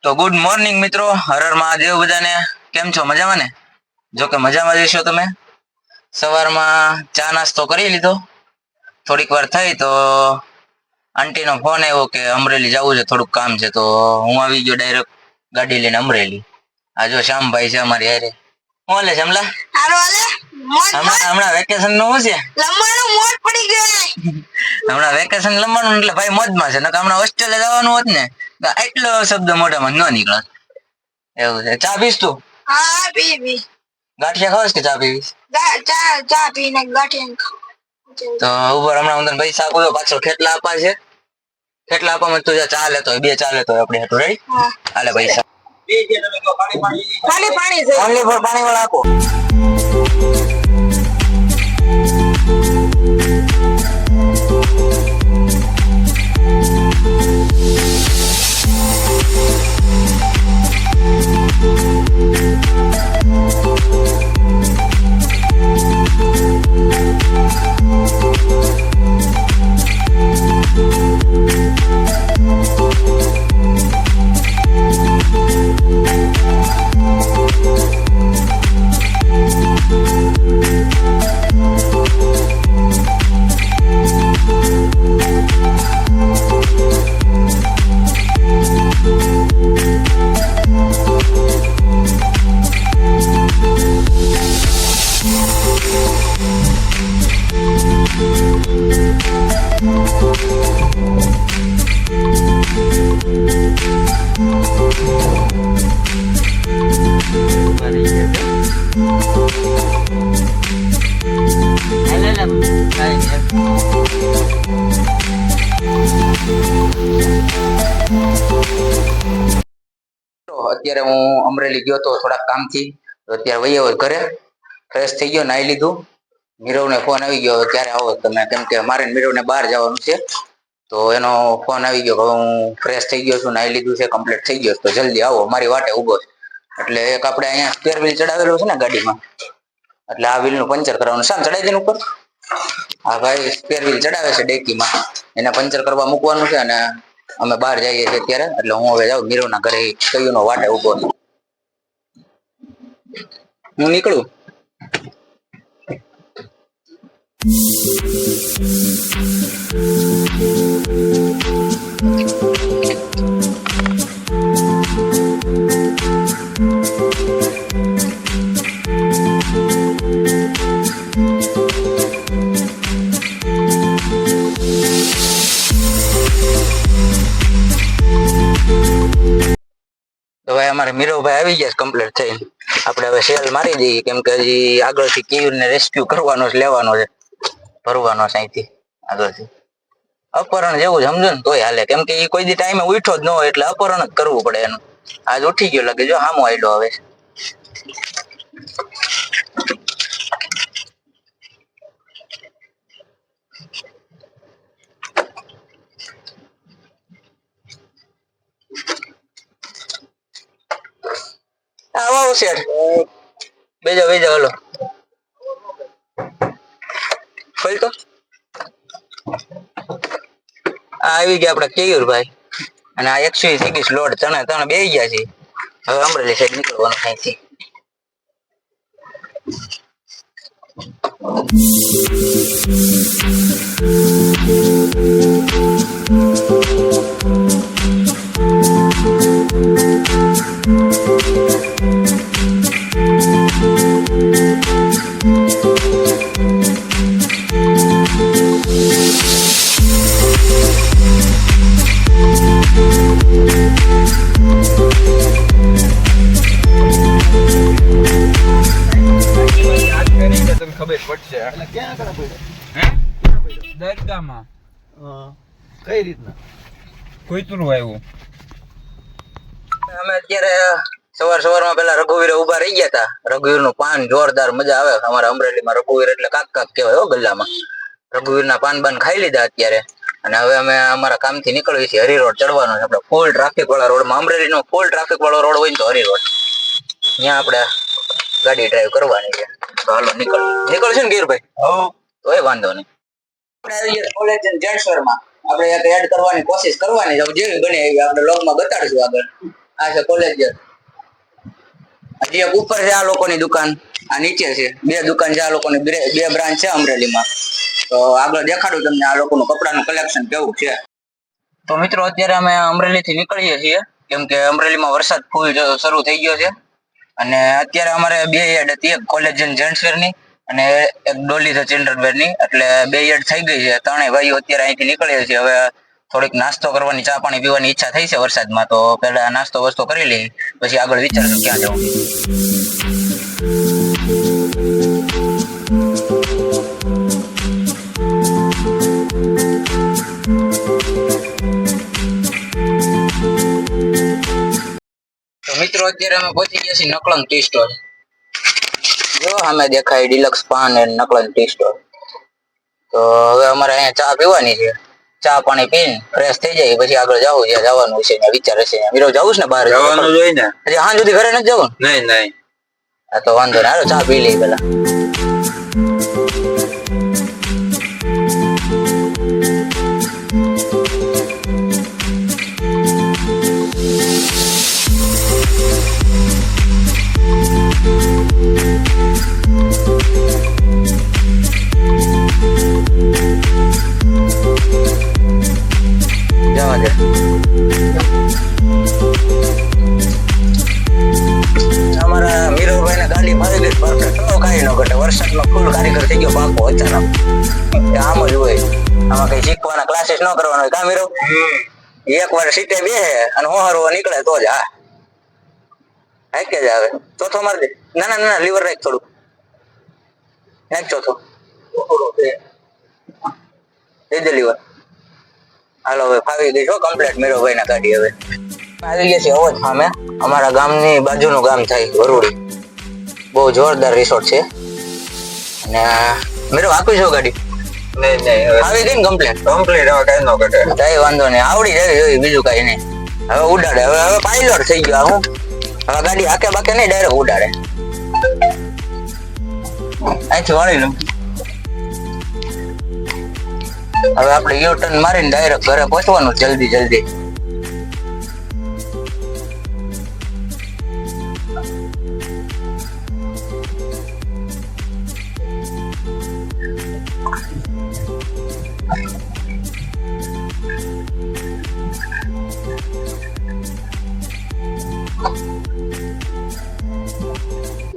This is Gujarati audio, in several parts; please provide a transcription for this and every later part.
તો ગુડ મોર્નિંગ મિત્રો, હર હર મહાદેવ બધાને. કેમ છો? મજામાં ને? જો કે મજામાં જશો તમે. સવારમાં ચા નાસ્તો કરી લીધો. થોડીક વાર થઈ તો આંટીનો ફોન આવ્યો કે અમરેલી જવું છે, થોડુંક કામ છે. તો હું આવી ગયો ડાયરેક્ટ ગાડી લઈને અમરેલી. આ જો શ્યામભાઈ છે અમારી હારે. હું હાલે શ્યામલા? હમણાં વેકેશન નું શું છે? હમણાં વેકેશન લંબાણું એટલે ભાઈ મોજમાં છે. નકર હમણાં હોસ્ટેલે જવાનું હોત ને એટલો શબ્દ મોઢામાં ન નીકળે. એવું છે. ચા પીસ તું? હા પી. ગાંઠિયા ખાવસ કે ચા પીવીસ? ચા પીને ગાંઠિયા. તો ઉપર હમણાં હું તને પૈસા આપું તો પાછળ ખેટલા આપવા છે. ખેટલા આપવામાં તું ચા લેતો હોય, 2 ચા લેતો હોય આપણે હેઠું. રેડી? હાલે પૈસા. પાણી છે. ઓનલી ફોર પાણી વાળા આપો. અત્યારે હું અમરેલી ગયો તો થોડાક કામથી. અત્યારે વહી ઘરે ફ્રેશ થઈ ગયો, નાહી લીધું. નીરવને ફોન આવી ગયો ક્યારે આવો તમે, કેમ કે મારે નીરવને બહાર જવાનું છે. તો એનો ફોન આવી ગયો કે હું ફ્રેશ થઈ ગયો છું, નાહી લીધું છે, કમ્પ્લીટ થઈ ગયો, તો જલ્દી આવો, મારી વાટે ઉભો છે. એટલે એક આપણે અહીંયા સ્પેર વ્હીલ ચડાવેલો છે ને ગાડીમાં, એટલે આ વ્હીલનું પંચર કરવાનું. શામ ચડાવી દે ઉપર. હા ભાઈ સ્પેર વ્હીલ ચડાવે છે ડેકીમાં, એને પંચર કરવા મૂકવાનું છે. અને અમે બહાર જઈએ છીએ અત્યારે, એટલે હું હવે જાઉં નીરવના ઘરે. કયુંનો વાટે ઉભો છું. હું નીકળું. તો ભાઈ અમારે મીરવભાઈ આવી ગયા કમ્પ્લીટ થઈ. આપણે હવે સેલ મારી દઈએ, કેમ કે હજી આગળથી કેયુરને રેસ્ક્યુ કરવાનો છે, લેવાનો છે, ભરવાનો છે અહીંથી આગળથી. અપહરણ જેવું જ સમજો ને તોય હાલે, કેમ કે એ કોઈ દી ટાઈમે ઉઠો જ ન હોય, એટલે અપહરણ જ કરવું પડે એનું. આજ ઉઠી ગયો લાગે, જો હામો આયલો હવે. આવો શેઠ, બેજો હલો ખોલ તો. આવી ગયા આપડા કેયુરભાઈ, અને આ 120 લોડ ત્રણે બે ગયા છે. હવે અમરેલી સાઈડ નીકળવાનું અહીંથી. ખબર પડશે. એટલે ક્યાં આગળ પડ્યો? હે? દરગાહમાં. કઈ રીતના? કોઈતરું આવ્યું. અમે અત્યારે સવારમાં પેલા રઘુવીરે ઉભા રહી ગયા હતા. રઘુવીરનું પાન જોરદાર મજા આવે. અમારા અમરેલીમાં રઘુવીર એટલે કાક કહેવાય હો ગલ્લામાં. રઘુવીરના પાન ખાઈ લીધા અત્યારે. અને હવે અમે અમારા કામથી નીકળીએ છીએ. હરી રોડ ચડવાનો છે આપણે. ફૂલ ટ્રાફિક વાળા રોડમાં, અમરેલીનો ફૂલ ટ્રાફિક વાળો રોડ હોય ને તો હરી રોડ, ત્યાં આપણે ગાડી ડ્રાઈવ કરવાની છે. તો હાલો નીકળશું ને ગીરભાઈ? તોય વાંધો નહીં. આપણે આવી ગયા કોલેજ જેન્ટ્સવેરમાં. આપણે એક એડ કરવાની કોશિશ કરવાની છે, જેવી બને એવી આપણે લોગમાં બતાડીશું આગળ. આ છે કોલેજ હજી એક ઉપર છે આ લોકોની દુકાન, આ નીચે છે. બે દુકાન છે આ લોકોની, બે બ્રાન્ચ છે અમરેલીમાં. તો આગળ દેખાડું તમને આ લોકોનું કપડાનું કલેક્શન કેવું છે. તો મિત્રો અત્યારે અમે અમરેલીથી નીકળીએ છીએ કેમ કે અમરેલીમાં વરસાદ ફૂલ શરૂ થઈ ગયો છે અને અત્યારે અમારે બે એડ હતી, એક કોલેજ જેન્ટ્સ વેરની અને એક ડોલી છે ચિલ્ડ્રન વેરની, એટલે બે એડ થઈ ગઈ છે. ત્રણેય ભાઈઓ અત્યારે અહીંથી નીકળીએ છીએ. હવે થોડીક નાસ્તો કરવાની, ચા પાણી પીવાની ઈચ્છા થઈ છે વરસાદમાં, તો પહેલા નાસ્તો વસ્તો કરી લઈએ, પછી આગળ વિચારશું ક્યાં જવું. તો મિત્રો અત્યારે અમે પહોંચી ગયા છીએ નકલંગ ટી સ્ટોલ. જો સામે દેખાય deluxe PAN and Naklang tea stall. તો હવે અમારે અહીંયા ચા પીવાની છે. ચા પાણી પીને ફ્રેશ થઈ જાય પછી આગળ જવું, જ્યાં જવાનું છે ત્યાં વિચાર હશે. મીરો જવું છે ને બહાર? જવાનું જોઈએ ને. હજી હાંજ સુધી ઘરે નથી જવું? નહીં. હા તો વાંધો નહીં, હાલો ચા પી લઈ પેલા. જવા દે. અમારા મીરુભાઈ ને ગાડી ફાવી ગઈ પરફેક્ટ, કાંઈ ન ઘટે. વરસાદમાં ફૂલ કારીગર થઈ ગયો પાકો અચાનક. આમ જ હોય, આમાં કઈ શીખવાના ક્લાસીસ ન કરવાનો હોય કા મીરો? એક વાર સીટે બેસે અને હોહરવા નીકળે તો જ હા હાકે જ આવે. ચોથો માર દે. ના લીવર રાખ થોડું, નાખ ચોથો દે દે લીવર. હાલો હવે ફાવી ગઈ છો કમ્પ્લીટ મીરુભાઈ ના ગાડી. હવે આવી ગયા છે અવધ સામે, અમારા ગામની બાજુનું ગામ થાય વરુડી. બહુ જોરદાર રિસોર્ટ છે. અને મીરો આપી છો ગાડી? નહીં આવી ગઈ ને કમ્પ્લીટ? કમ્પ્લીટ હવે કઈ ન ઘટે. કઈ વાંધો નહીં, આવડી જાય જોઈએ, બીજું કઈ નહીં. હવે ઉડાડે, હવે પાયલોટ થઈ ગયો હું. હવે ગાડી હાકે બાકે નહીં, ડાયરેક્ટ ઉડાડે. અહીંથી વાળી લઉં. હવે આપણે યુ ટર્ન મારીને ડાયરેક્ટ ઘરે પહોંચવાનું જલ્દી.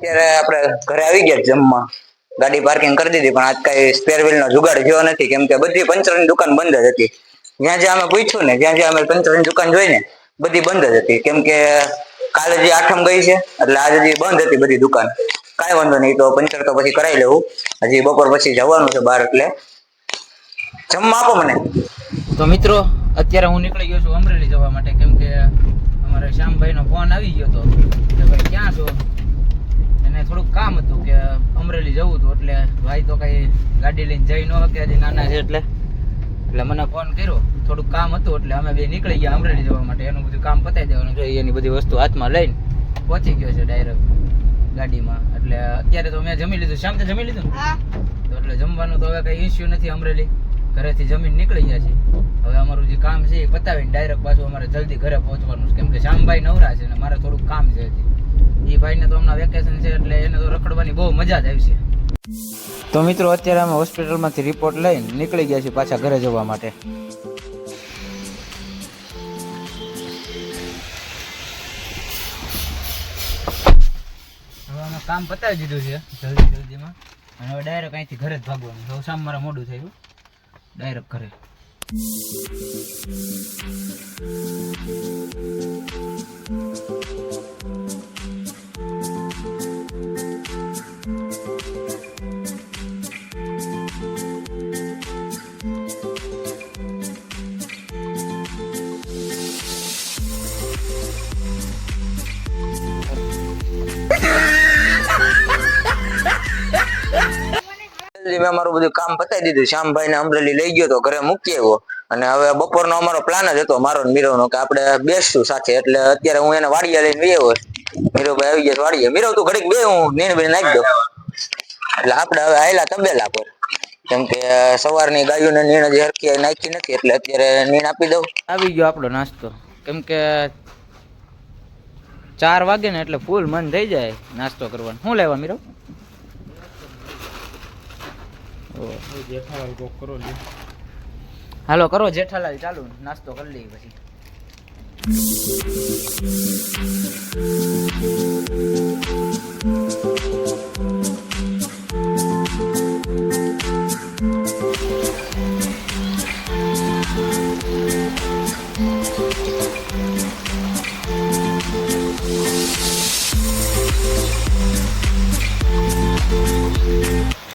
અત્યારે આપણે ઘરે આવી ગયા જમવા. ગાડી પાર્કિંગ કરી દીધી, પણ આજ કઈ સ્પેર વ્હીલ નો જુગાડ થયો નથી કેમ કે બધી પંચરની દુકાન બંધ જ હતી. જ્યાં અમે પૂછ્યું ને, જ્યાં અમે પંચરની દુકાન જોઈ ને, બધી બંધ જ હતી. કેમ કે કાલે જે આઠમ ગઈ છે એટલે આજે જે બંધ હતી બધી દુકાન. કાંઈ વાંધો નહીં, તો પંચર તો પછી કરાવી લેવું. હજી બપોર પછી જવાનું છે બહાર, એટલે જમવા આપો મને. તો મિત્રો અત્યારે હું નીકળી ગયો છું અમરેલી જવા માટે, કેમ કે અમારે શ્યામભાઈ નો ફોન આવી ગયો હતો કે ભાઈ ક્યાં છો. એને થોડુંક કામ હતું કે અમરેલી જવું હતું, એટલે ભાઈ તો કઈ ગાડી લઈને જઈ ન શકે, હજી નાના છે એટલે મને ફોન કર્યો. થોડુંક કામ હતું એટલે અમે બે નીકળી ગયા અમરેલી જવા માટે. એનું બધું કામ પતાવી દેવાનું જોઈએ, એની બધી વસ્તુ હાથમાં લઈને પહોંચી ગયો છે ડાયરેક્ટ ગાડીમાં. એટલે અત્યારે તો મેં જમી લીધું. શામ તે જમી લીધું? તો એટલે જમવાનું તો હવે કઈ ઇસ્યુ નથી. અમરેલી ઘરેથી જમીન નીકળી ગયા છે. હવે અમારું જે કામ છે એ પતાવીને ડાયરેક્ટ પાછું અમારે જલ્દી ઘરે પહોંચવાનું છે, કેમ કે શ્યામભાઈ નવરા છે ને મારે થોડુંક કામ છે હજી. એ ભાઈને તો હમણાં વેકેશન છે એટલે એને તો રખડવાની બહુ મજા જ આવશે. તો મિત્રો અત્યારે અમે હોસ્પિટલમાંથી રિપોર્ટ લઈને નીકળી ગયા છીએ પાછા ઘરે જવા માટે. હવે અમે કામ પતાવી દીધું છે જલ્દીમાં, અને હવે ડાયરેક્ટ અહીંથી ઘરે જ ભાગવાનું. હવે સામે મારા મોડું થયું, ડાયરેક્ટ ઘરે. મેં અમારું બધું કામ પતાવી દીધું. શ્યામભાઈ ને અમરેલી લઈ ગયો તો ઘરે મૂકી આવ્યો, અને હવે બપોરનો અમારો પ્લાન જ હતો મારો ને મીરવનો કે આપણે બેસશું સાથે. એટલે અત્યારે હું એને વાડિયા લઈને આવ્યો. મીરવભાઈ આવી ગયા વાડિયા. મીરવ તું ઘડીક બે, હું નીણ બે નાખી દઉં. એટલે આપણે હવે આયલા તબેલા પર, કેમ કે સવારની ગાયોને નીણ હજી હરખી નાખી નથી, એટલે અત્યારે નીણ આપી દઉં. આવી ગયો આપણો નાસ્તો, કેમ કે 4 વાગે ને એટલે ફૂલ મન થઈ જાય નાસ્તો કરવાનું. શું લેવા મીરો? જેઠાલાલ કોક કરો લે. હાલો કરો જેઠાલાલ ચાલુ, નાસ્તો કરી લઈએ પછી.